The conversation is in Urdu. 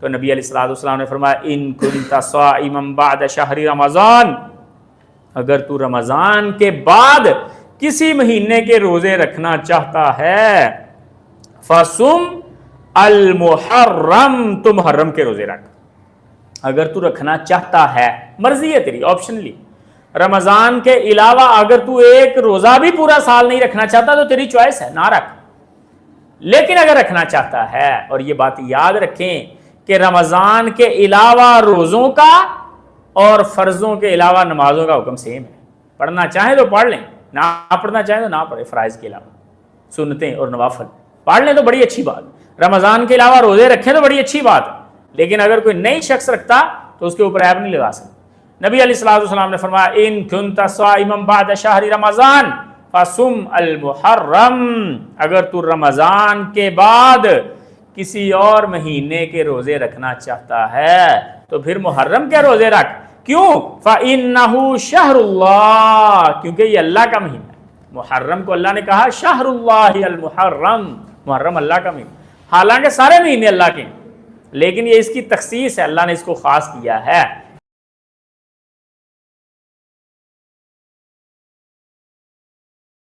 تو نبی علیہ الصلوۃ والسلام نے فرمایا ان کنت صائما بعد شہر رمضان، اگر تو رمضان کے بعد کسی مہینے کے روزے رکھنا چاہتا ہے فصم المحرم، تو محرم کے روزے رکھ۔ اگر تو رکھنا چاہتا ہے، مرضی ہے تیری، آپشنلی، رمضان کے علاوہ اگر تو ایک روزہ بھی پورا سال نہیں رکھنا چاہتا تو تیری چوائس ہے، نہ رکھ۔ لیکن اگر رکھنا چاہتا ہے، اور یہ بات یاد رکھیں کہ رمضان کے علاوہ روزوں کا اور فرضوں کے علاوہ نمازوں کا حکم سیم ہے، پڑھنا چاہیں تو پڑھ لیں، نہ پڑھنا چاہیں تو نہ پڑھیں، فرائض کے علاوہ سنتیں اور نوافل پڑھ لیں تو بڑی اچھی بات، رمضان کے علاوہ روزے رکھیں تو بڑی اچھی بات ہے، لیکن اگر کوئی نئی شخص رکھتا تو اس کے اوپر عیب نہیں لگا سکتا۔ نبی علیہ الصلوۃ والسلام نے فرمایا ان کنت صائما بعد شہر رمضان فصم المحرم، اگر تو رمضان کے بعد کسی اور مہینے کے روزے رکھنا چاہتا ہے تو پھر محرم کے روزے رکھ۔ کیوں؟ فإنہ شہر اللہ، کیونکہ یہ اللہ کا مہینہ ہے۔ محرم کو اللہ نے کہا شہر اللہ المحرم، محرم اللہ کا مہینہ، حالانکہ سارے مہینے اللہ کے ہیں، لیکن یہ اس کی تخصیص ہے، اللہ نے اس کو خاص کیا ہے۔